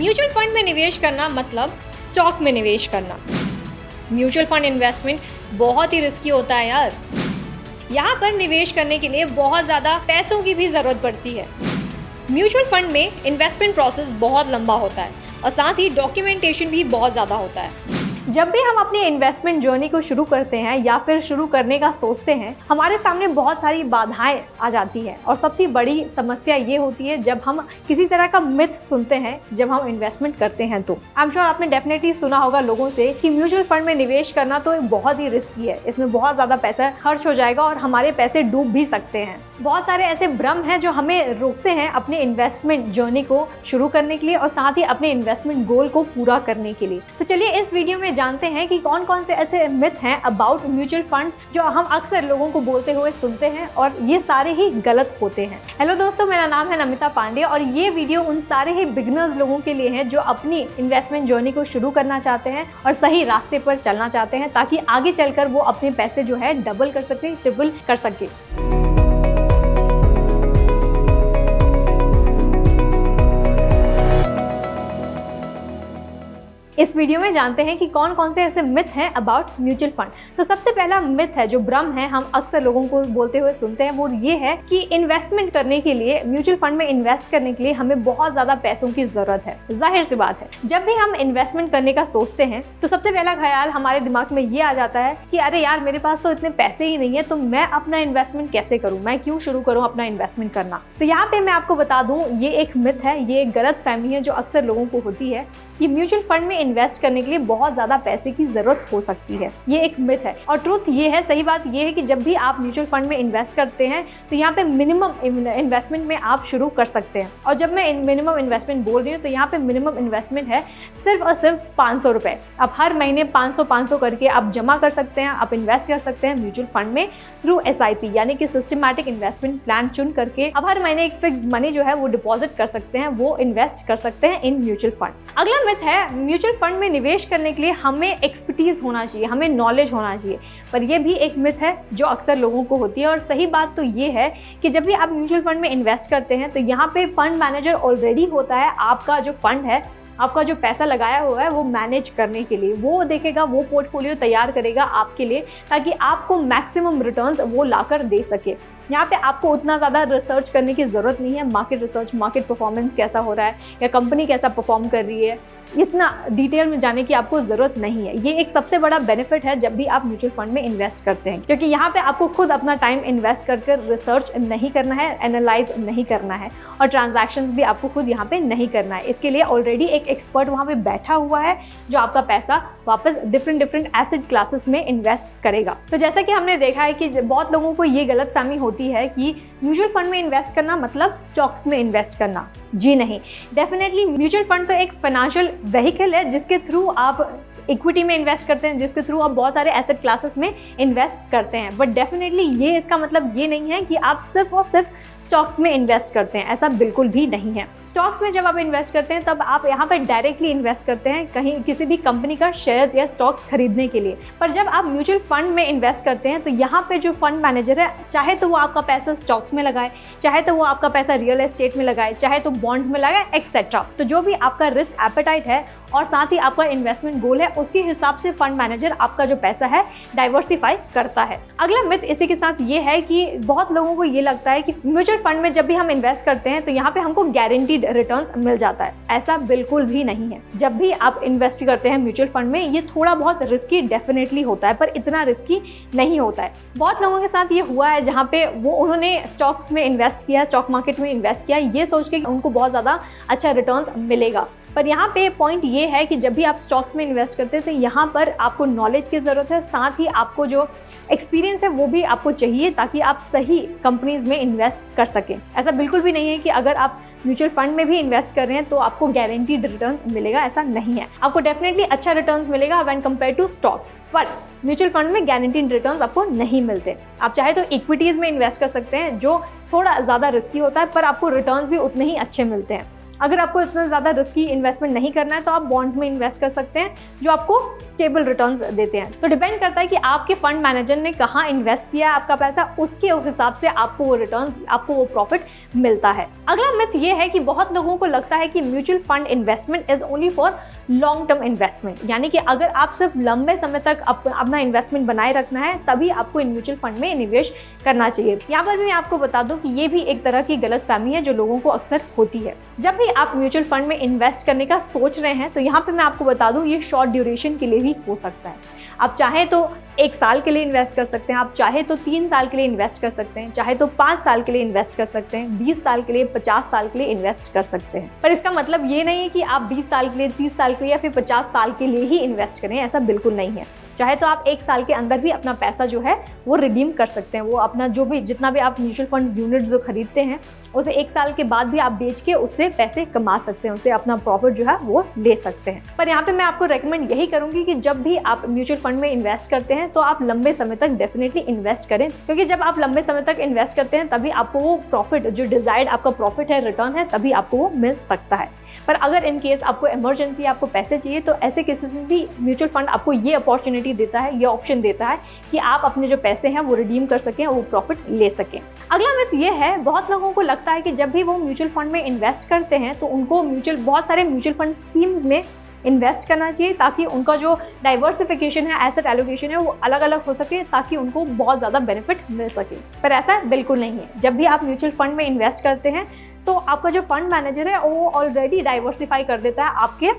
Mutual fund में निवेश करना मतलब स्टॉक में निवेश करना। म्यूचुअल फंड इन्वेस्टमेंट बहुत ही रिस्की होता है यार। यहाँ पर निवेश करने के लिए बहुत ज़्यादा पैसों की भी ज़रूरत पड़ती है। म्यूचुअल फंड में इन्वेस्टमेंट प्रोसेस बहुत लंबा होता है और साथ ही डॉक्यूमेंटेशन भी बहुत ज़्यादा होता है। जब भी हम अपनी इन्वेस्टमेंट जर्नी को शुरू करते हैं या फिर शुरू करने का सोचते हैं, हमारे सामने बहुत सारी बाधाएं आ जाती हैं और सबसे बड़ी समस्या ये होती है जब हम किसी तरह का मिथ सुनते हैं जब हम इन्वेस्टमेंट करते हैं। तो आई एम श्योर आपने डेफिनेटली सुना होगा लोगों से कि म्यूचुअल फंड में निवेश करना तो बहुत ही रिस्की है, इसमें बहुत ज़्यादा पैसा खर्च हो जाएगा और हमारे पैसे डूब भी सकते हैं। बहुत सारे ऐसे भ्रम हैं जो हमें रोकते हैं अपने इन्वेस्टमेंट जर्नी को शुरू करने के लिए और साथ ही अपने इन्वेस्टमेंट गोल को पूरा करने के लिए। तो चलिए इस वीडियो में जानते हैं कि कौन कौन से ऐसे मिथ हैं अबाउट म्यूचुअल फंड्स जो हम अक्सर लोगों को बोलते हुए सुनते हैं और ये सारे ही गलत होते हैं। हेलो दोस्तों, मेरा नाम है नमिता पांडे और ये वीडियो उन सारे ही बिगिनर्स लोगों के लिए है जो अपनी इन्वेस्टमेंट जर्नी को शुरू करना चाहते हैं और सही रास्ते पर चलना चाहते हैं ताकि आगे चलकर वो अपने पैसे जो है डबल कर सके, ट्रिपल कर सके। इस वीडियो में जानते हैं कि कौन कौन से ऐसे मिथ हैं अबाउट म्यूचुअल फंड। तो सबसे पहला मिथ है जो भ्रम है हम अक्सर लोगों को बोलते हुए सुनते हैं, वो ये है कि इन्वेस्टमेंट करने के लिए, म्यूचुअल फंड में इन्वेस्ट करने के लिए हमें बहुत ज्यादा पैसों की जरूरत है। जाहिर सी बात है, जब भी हम इन्वेस्टमेंट करने का सोचते हैं तो सबसे पहला ख्याल हमारे दिमाग में ये आ जाता है कि अरे यार, मेरे पास तो इतने पैसे ही नहीं है, तो मैं अपना इन्वेस्टमेंट कैसे करूँ, मैं क्यों शुरू करूँ अपना इन्वेस्टमेंट करना। तो यहाँ पे मैं आपको बता दूं, ये एक मिथ है, ये एक गलत फहमी है जो अक्सर लोगों को होती है कि म्यूचुअल फंड में इन्वेस्ट करने के लिए बहुत ज्यादा पैसे की जरूरत हो सकती है। ये एक मिथ है और ट्रूथ ये है, सही बात ये है कि जब भी आप म्यूचुअल फंड में इन्वेस्ट करते हैं तो यहाँ पे मिनिमम इन्वेस्टमेंट में आप शुरू कर सकते हैं। और जब मैं मिनिमम इन्वेस्टमेंट बोल रही हूँ तो यहाँ पे मिनिमम इन्वेस्टमेंट है सिर्फ और सिर्फ 500 रुपए। आप हर महीने 500 करके आप जमा कर सकते हैं, आप इन्वेस्ट कर सकते हैं म्यूचुअल फंड में थ्रू SIP यानी कि सिस्टमैटिक इन्वेस्टमेंट प्लान चुन करके अब हर महीने एक फिक्स्ड मनी जो है वो डिपॉजिट कर सकते हैं, वो इन्वेस्ट कर सकते हैं इन म्यूचुअल फंड। अगला मिथ है, म्यूचुअल फंड में निवेश करने के लिए हमें एक्सपर्टीज होना चाहिए, हमें नॉलेज होना चाहिए। पर यह भी एक मिथ है जो अक्सर लोगों को होती है। और सही बात तो ये है कि जब भी आप म्यूचुअल फंड में इन्वेस्ट करते हैं तो यहाँ पे फंड मैनेजर ऑलरेडी होता है, आपका जो फंड है, आपका जो पैसा लगाया हुआ है वो मैनेज करने के लिए, वो देखेगा, वो पोर्टफोलियो तैयार करेगा आपके लिए ताकि आपको मैक्सिमम रिटर्न्स वो लाकर दे सके। यहाँ पे आपको उतना ज़्यादा रिसर्च करने की ज़रूरत नहीं है, मार्केट रिसर्च, मार्केट परफॉर्मेंस कैसा हो रहा है या कंपनी कैसा परफॉर्म कर रही है, इतना डिटेल में जाने की आपको ज़रूरत नहीं है। ये एक सबसे बड़ा बेनिफिट है जब भी आप म्यूचुअल फंड में इन्वेस्ट करते हैं, क्योंकि यहाँ पे आपको खुद अपना टाइम इन्वेस्ट करके रिसर्च नहीं करना है, एनालाइज नहीं करना है और ट्रांजैक्शंस भी आपको खुद यहाँ पे नहीं करना है। इसके लिए ऑलरेडी एक एक्सपर्ट वहाँ पे बैठा हुआ है जो आपका पैसा वापस डिफरेंट एसेट क्लासेस में इन्वेस्ट करेगा। तो जैसा कि हमने देखा है कि बहुत लोगों को ये गलतफहमी होती है कि म्यूचुअल फंड में इन्वेस्ट करना मतलब स्टॉक्स में इन्वेस्ट करना। जी नहीं, डेफिनेटली म्यूचुअल फंड तो एक फाइनेंशियल व्हीकल है जिसके थ्रू आप इक्विटी में इन्वेस्ट करते हैं, जिसके थ्रू आप बहुत सारे एसेट क्लासेस में इन्वेस्ट करते हैं। बट डेफिनेटली ये इसका मतलब ये नहीं है कि आप सिर्फ और सिर्फ स्टॉक्स में इन्वेस्ट करते हैं, ऐसा बिल्कुल भी नहीं है। स्टॉक्स में जब आप इन्वेस्ट करते हैं तब आप यहाँ पर डायरेक्टली इन्वेस्ट करते हैं कहीं किसी भी कंपनी का शेयर्स या स्टॉक्स खरीदने के लिए। पर जब आप म्यूचुअल फंड में इन्वेस्ट करते हैं तो यहाँ पे जो फंड मैनेजर है, चाहे तो वो आपका पैसा स्टॉक्स में लगाए, चाहे तो वो आपका पैसा रियल एस्टेट में लगाए, चाहे तो बॉन्ड्स में लगाए, एक्सेट्रा। तो जो भी आपका रिस्क एपेटाइट है और साथ ही आपका इन्वेस्टमेंट गोल है, उसके हिसाब से फंड मैनेजर आपका जो पैसा है डाइवर्सिफाई करता है। अगला मिथ इसी के साथ ये है कि बहुत लोगों को ये लगता है कि म्यूचुअल फंड में जब भी हम इन्वेस्ट करते हैं तो यहाँ पे हमको गारंटीड रिटर्न्स मिल जाता है। ऐसा बिल्कुल भी नहीं है। जब भी आप इन्वेस्ट करते हैं म्यूचुअल फंड में, ये थोड़ा बहुत रिस्की डेफिनेटली होता है पर इतना रिस्की नहीं होता है। बहुत लोगों के साथ ये हुआ है जहाँ पे उन्होंने स्टॉक्स में इन्वेस्ट किया, स्टॉक मार्केट में इन्वेस्ट किया, ये सोच के उनको बहुत ज़्यादा अच्छा रिटर्न्स मिलेगा। पर यहाँ पे पॉइंट ये है कि जब भी आप स्टॉक्स में इन्वेस्ट करते हैं तो यहाँ पर आपको नॉलेज की ज़रूरत है, साथ ही आपको जो एक्सपीरियंस है वो भी आपको चाहिए ताकि आप सही कंपनीज में इन्वेस्ट कर सकें। ऐसा बिल्कुल भी नहीं है कि अगर आप म्यूचुअल फंड में भी इन्वेस्ट कर रहे हैं तो आपको गारंटीड रिटर्न्स मिलेगा, ऐसा नहीं है। आपको डेफिनेटली अच्छा रिटर्न्स मिलेगा व्हेन कंपेयर टू स्टॉक्स, पर म्यूचुअल फंड में गारंटीड रिटर्न्स आपको नहीं मिलते। आप चाहे तो इक्विटीज़ में इन्वेस्ट कर सकते हैं जो थोड़ा ज़्यादा रिस्की होता है पर आपको रिटर्न्स भी उतने ही अच्छे मिलते हैं। अगर आपको इतना ज़्यादा रिस्की इन्वेस्टमेंट नहीं करना है तो आप बॉन्ड्स में इन्वेस्ट कर सकते हैं जो आपको स्टेबल रिटर्न्स देते हैं। तो डिपेंड करता है कि आपके फंड मैनेजर ने कहाँ इन्वेस्ट किया है आपका पैसा, उसके हिसाब से आपको वो रिटर्न्स, आपको वो प्रॉफिट मिलता है। अगला मिथ ये है कि बहुत लोगों को लगता है कि mutual fund investment is only for long term investment, यानी कि अगर आप सिर्फ लंबे समय तक अपना इन्वेस्टमेंट बनाए रखना है तभी आपको इन म्यूचुअल फंड में निवेश करना चाहिए। यहाँ पर भी मैं आपको बता दूं कि ये भी एक तरह की गलतफहमी है जो लोगों को अक्सर होती है। जब भी आप म्यूचुअल फंड में इन्वेस्ट करने का सोच रहे हैं तो यहाँ पे मैं आपको बता दूं ये शॉर्ट ड्यूरेशन के लिए भी हो सकता है। आप चाहे तो 1 साल के लिए इन्वेस्ट कर सकते हैं, आप चाहे तो 3 साल के लिए इन्वेस्ट कर सकते हैं, चाहे तो 5 साल के लिए इन्वेस्ट कर सकते हैं, 20 साल के लिए, 50 साल के लिए इन्वेस्ट कर सकते हैं। पर इसका मतलब ये नहीं है कि आप 20 साल के लिए, 30 साल के लिए या फिर 50 साल के लिए ही इन्वेस्ट करें, ऐसा बिल्कुल नहीं है। चाहे तो आप 1 साल के अंदर भी अपना पैसा जो है वो रिडीम कर सकते हैं। वो अपना जो भी जितना भी आप म्यूचुअल फंड्स यूनिट्स जो खरीदते हैं उसे 1 साल के बाद भी आप बेच के उससे पैसे कमा सकते हैं, उससे अपना प्रॉफिट जो है वो ले सकते हैं। पर यहाँ पे मैं आपको रेकमेंड यही करूंगी कि जब भी आप म्यूचुअल फंड में इन्वेस्ट करते हैं तो आप लंबे समय तक डेफिनेटली इन्वेस्ट करें, क्योंकि जब आप लंबे समय तक इन्वेस्ट करते हैं तभी आपको वो प्रॉफिट, जो डिजायर्ड आपका प्रॉफिट है, रिटर्न है, तभी आपको वो मिल सकता है। पर अगर इन केस आपको इमरजेंसी, आपको पैसे चाहिए, तो ऐसे केसेस में भी म्यूचुअल फंड आपको ये अपॉर्चुनिटी देता है, ये ऑप्शन देता है कि आप अपने जो पैसे हैं वो रिडीम कर सकें और वो प्रॉफिट ले सकें। अगला मिथ ये है, बहुत लोगों को लगता है कि जब भी वो म्यूचुअल फंड में इन्वेस्ट करते हैं तो उनको बहुत सारे म्यूचुअल फंड स्कीम्स में इन्वेस्ट करना चाहिए ताकि उनका जो डाइवर्सिफिकेशन है, एसेट एलोकेशन है, वो अलग अलग हो सके ताकि उनको बहुत ज़्यादा बेनिफिट मिल सके। पर ऐसा बिल्कुल नहीं है। जब भी आप म्यूचुअल फंड में इन्वेस्ट करते हैं तो आपका जो फंड मैनेजर है वो ऑलरेडी डाइवर्सिफाई कर देता है आपके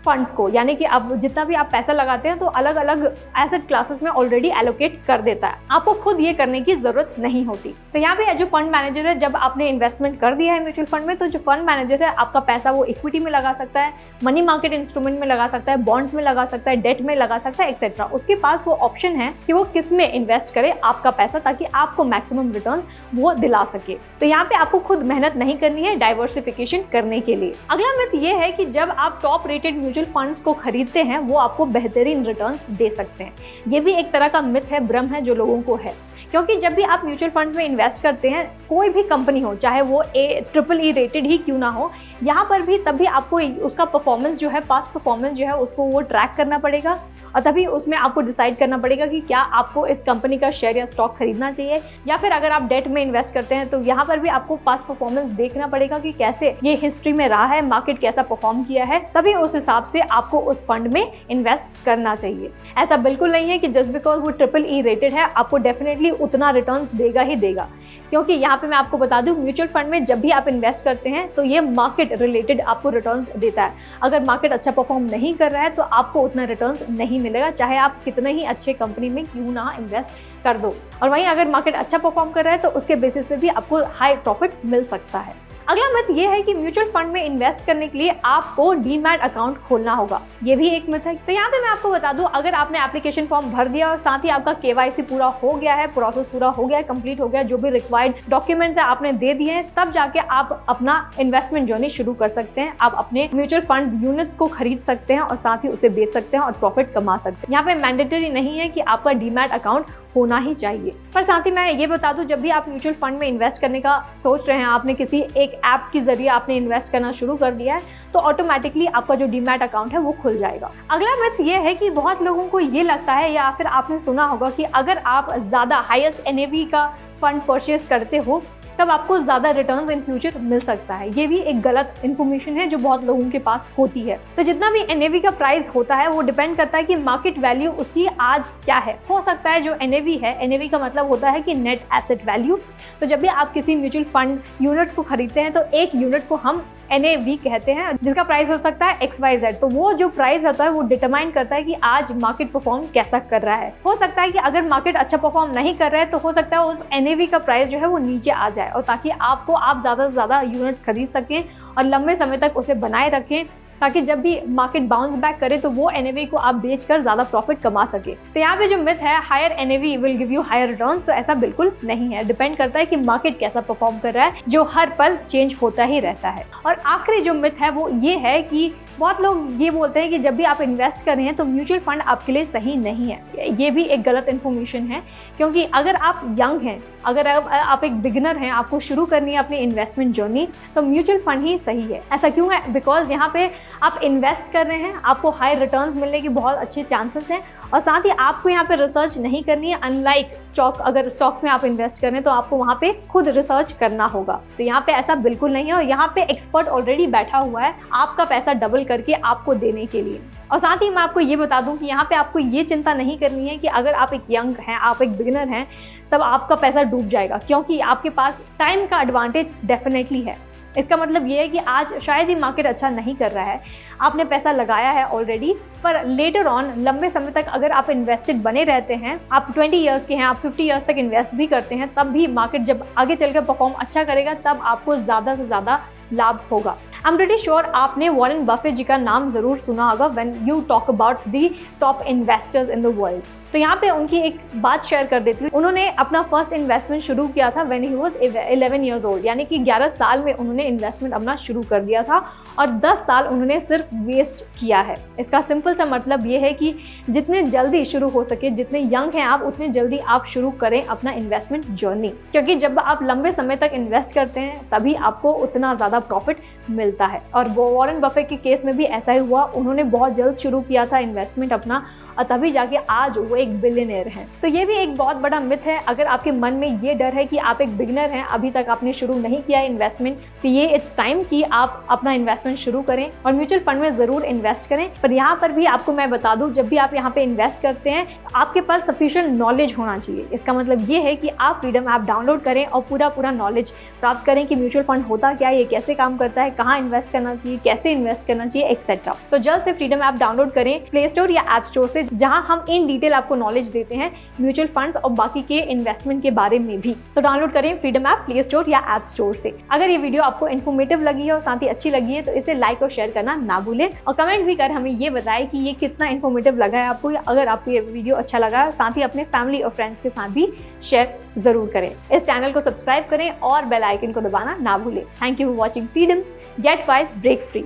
फंड्स को, यानी कि अब जितना भी आप पैसा लगाते हैं तो अलग अलग एसेट क्लासेस में ऑलरेडी एलोकेट कर देता है, आपको खुद ये करने की जरूरत नहीं होती। तो यहाँ पे जो फंड मैनेजर है, जब आपने इन्वेस्टमेंट कर दिया है म्यूचुअल फंड में, तो जो फंड मैनेजर है आपका पैसा वो इक्विटी में लगा सकता है, मनी मार्केट इंस्ट्रूमेंट में लगा सकता है, बॉन्ड्स में लगा सकता है, डेट में लगा सकता है, एक्सेट्रा। उसके पास वो ऑप्शन है कि वो किस में इन्वेस्ट करे आपका पैसा, ताकि आपको मैक्सिमम रिटर्न्स वो दिला सके। तो यहाँ पे आपको खुद मेहनत नहीं करनी है डाइवर्सिफिकेशन करने के लिए। अगला मिथ ये है कि जब आप टॉप रेटेड म्यूचुअल फंड्स को खरीदते हैं वो आपको बेहतरीन रिटर्न्स दे सकते हैं। ये भी एक तरह का मिथ है, भ्रम है जो लोगों को है, क्योंकि जब भी आप म्यूचुअल फंड्स में इन्वेस्ट करते हैं, कोई भी कंपनी हो, चाहे वो ट्रिपल ई रेटेड ही क्यों ना हो, यहाँ पर भी तभी आपको उसका परफॉर्मेंस जो है, पास्ट परफॉर्मेंस जो है, उसको वो ट्रैक करना पड़ेगा और तभी उसमें आपको डिसाइड करना पड़ेगा कि क्या आपको इस कंपनी का शेयर या स्टॉक खरीदना चाहिए, या फिर अगर आप डेट में इन्वेस्ट करते हैं तो यहाँ पर भी आपको पास्ट परफॉर्मेंस देखना पड़ेगा कि कैसे ये हिस्ट्री में रहा है, मार्केट कैसा परफॉर्म किया है, तभी उस हिसाब से आपको उस फंड में इन्वेस्ट करना चाहिए। ऐसा बिल्कुल नहीं है कि जस्ट बिकॉज वो ट्रिपल ई रेटेड है आपको डेफिनेटली उतना रिटर्न्स देगा ही देगा, क्योंकि यहाँ पे मैं आपको बता दूं म्यूचुअल फंड में जब भी आप इन्वेस्ट करते हैं तो ये मार्केट रिलेटेड आपको रिटर्न्स देता है। अगर मार्केट अच्छा परफॉर्म नहीं कर रहा है तो आपको उतना रिटर्न्स नहीं मिलेगा, चाहे आप कितने ही अच्छे कंपनी में क्यों ना इन्वेस्ट कर दो। और वहीं अगर मार्केट अच्छा परफॉर्म कर रहा है तो उसके बेसिस पे भी आपको हाई प्रॉफिट मिल सकता है। अगला मिथ ये है कि म्यूचुअल फंड में इन्वेस्ट करने के लिए आपको डीमैट अकाउंट खोलना होगा, ये भी एक मिथ है। तो यहाँ पे मैं आपको बता दूं, अगर आपने एप्लीकेशन फॉर्म भर दिया और साथ ही आपका केवाईसी पूरा हो गया है, प्रोसेस पूरा हो गया है, कंप्लीट हो गया, जो भी रिक्वायर्ड डॉक्यूमेंट्स है आपने दे दिए हैं, तब जाके आप अपना इन्वेस्टमेंट जर्नी शुरू कर सकते हैं। आप अपने म्यूचुअल फंड यूनिट्स को खरीद सकते हैं और साथ ही उसे बेच सकते हैं और प्रॉफिट कमा सकते हैं। यहाँ पे मैंडेटरी नहीं है कि आपका डीमैट अकाउंट होना ही चाहिए। पर साथ ही मैं ये बता दूं, जब भी आप म्यूचुअल फंड में इन्वेस्ट करने का सोच रहे हैं, आपने किसी एक ऐप के जरिए आपने इन्वेस्ट करना शुरू कर दिया है, तो ऑटोमेटिकली आपका जो डीमैट अकाउंट है वो खुल जाएगा। अगला मिथ ये है कि बहुत लोगों को ये लगता है, या फिर आपने सुना होगा कि अगर आप ज़्यादा हाईएस्ट एनएवी का फंड परचेज करते हो तब आपको ज़्यादा रिटर्न्स इन फ्यूचर मिल सकता है। ये भी एक गलत इन्फॉर्मेशन है जो बहुत लोगों के पास होती है। तो जितना भी एनएवी का प्राइस होता है वो डिपेंड करता है कि मार्केट वैल्यू उसकी आज क्या है। हो सकता है जो एनएवी है, एनएवी का मतलब होता है कि नेट एसेट वैल्यू। तो जब भी आप किसी म्यूचुअल फंड यूनिट को खरीदते हैं तो एक यूनिट को हम NAV कहते हैं, जिसका प्राइस हो सकता है XYZ। तो वो जो प्राइस होता है वो डिटरमाइन करता है कि आज मार्केट परफॉर्म कैसा कर रहा है। हो सकता है कि अगर मार्केट अच्छा परफॉर्म नहीं कर रहा है तो हो सकता है उस NAV का प्राइस जो है वो नीचे आ जाए, और ताकि आप ज़्यादा से ज़्यादा यूनिट्स खरीद सकें और लंबे समय तक उसे बनाए रखें ताकि जब भी मार्केट बाउंस बैक करे तो वो NAV को आप बेचकर ज़्यादा प्रॉफिट कमा सके। तो यहाँ पे जो मिथ है higher NAV will give you higher returns, तो ऐसा बिल्कुल नहीं है। डिपेंड करता है कि मार्केट कैसा परफॉर्म कर रहा है, जो हर पल चेंज होता ही रहता है। और आखिरी जो मिथ है वो ये है कि बहुत लोग ये बोलते हैं कि जब भी आप इन्वेस्ट कर रहे हैं तो म्यूचुअल फंड आपके लिए सही नहीं है। ये भी एक गलत इन्फॉर्मेशन है, क्योंकि अगर आप यंग हैं, अगर आप एक बिगिनर हैं, आपको शुरू करनी है अपनी इन्वेस्टमेंट जर्नी, तो म्यूचुअल फंड ही सही है। ऐसा क्यों है? बिकॉज यहाँ पे आप इन्वेस्ट कर रहे हैं, आपको हाई रिटर्न्स मिलने की बहुत अच्छे चांसेस हैं, और साथ ही आपको यहाँ पे रिसर्च नहीं करनी है। अनलाइक स्टॉक, अगर स्टॉक में आप इन्वेस्ट कर रहे हैं तो आपको वहाँ पे खुद रिसर्च करना होगा। तो यहाँ पे ऐसा बिल्कुल नहीं है, और यहाँ पे एक्सपर्ट ऑलरेडी बैठा हुआ है आपका पैसा डबल करके आपको देने के लिए। और साथ ही मैं आपको ये बता दूं कि यहाँ पे आपको ये चिंता नहीं करनी है कि अगर आप एक यंग हैं, आप एक बिगिनर हैं, तब आपका पैसा डूब जाएगा, क्योंकि आपके पास टाइम का एडवांटेज डेफिनेटली है। इसका मतलब ये है कि आज शायद ही मार्केट अच्छा नहीं कर रहा है, आपने पैसा लगाया है ऑलरेडी, पर लेटर ऑन लंबे समय तक अगर आप इन्वेस्टेड बने रहते हैं, आप 20 ईयर्स के हैं, आप 50 ईयर्स तक इन्वेस्ट भी करते हैं, तब भी मार्केट जब आगे चलकर परफॉर्म अच्छा करेगा तब आपको ज़्यादा से ज़्यादा लाभ होगा। आई एम प्रीटी श्योर आपने वॉरेन बफेट जी का नाम जरूर सुना होगा when you talk about the top investors in the world. तो यहाँ पे उनकी एक बात शेयर कर देती हूँ। उन्होंने अपना फर्स्ट इन्वेस्टमेंट शुरू किया था when he was 11 years old, यानी कि 11 साल में उन्होंने इन्वेस्टमेंट अपना शुरू कर दिया था, और 10 साल उन्होंने सिर्फ वेस्ट किया है। इसका सिंपल सा मतलब ये है कि जितने जल्दी शुरू हो सके, जितने यंग हैं आप, उतने जल्दी आप शुरू करें अपना इन्वेस्टमेंट जर्नी, क्योंकि जब आप लंबे समय तक इन्वेस्ट करते हैं तभी आपको उतना ज़्यादा प्रॉफिट मिलता है। और वॉरेन बफेट के केस में भी ऐसा ही हुआ। उन्होंने बहुत जल्द शुरू किया था इन्वेस्टमेंट अपना, और तभी जाके आज वो एक बिलियनियर हैं। तो ये भी एक बहुत बड़ा मिथ है। अगर आपके मन में ये डर है कि आप एक बिगिनर हैं, अभी तक आपने शुरू नहीं किया इन्वेस्टमेंट, तो ये इट्स टाइम कि आप अपना इन्वेस्टमेंट शुरू करें और म्यूचुअल फंड में ज़रूर इन्वेस्ट करें। पर यहाँ पर भी आपको मैं बता दूँ, जब भी आप यहाँ पे इन्वेस्ट करते हैं आपके पास सफिशिएंट नॉलेज होना चाहिए। इसका मतलब ये है कि आप फ्रीडम ऐप डाउनलोड करें और पूरा नॉलेज प्राप्त करें कि म्यूचुअल फंड होता क्या है, ये कैसे काम करता है, कहाँ इन्वेस्ट करना चाहिए, कैसे इन्वेस्ट करना चाहिए, एक्सेट्रा। तो जल्द से फ्रीडम ऐप डाउनलोड करें प्ले स्टोर या ऐप स्टोर से, जहां हम इन डिटेल आपको नॉलेज देते हैं म्यूचुअल फंड्स और बाकी के इन्वेस्टमेंट के बारे में भी। तो डाउनलोड करें फ्रीडम ऐप प्ले स्टोर या ऐप स्टोर से। अगर ये वीडियो आपको इन्फॉर्मेटिव लगी है और साथ ही अच्छी लगी है तो इसे लाइक और शेयर करना ना भूलें, और कमेंट भी कर हमें ये बताएं कि ये कितना इन्फॉर्मेटिव लगा है आपको। अगर आपको ये वीडियो अच्छा लगा है, साथ ही अपने फैमिली और फ्रेंड्स के साथ भी शेयर जरूर करें। इस चैनल को सब्सक्राइब करें और बेल आइकन को दबाना ना भूलें। Thank you for watching Freedom, get wise, break free.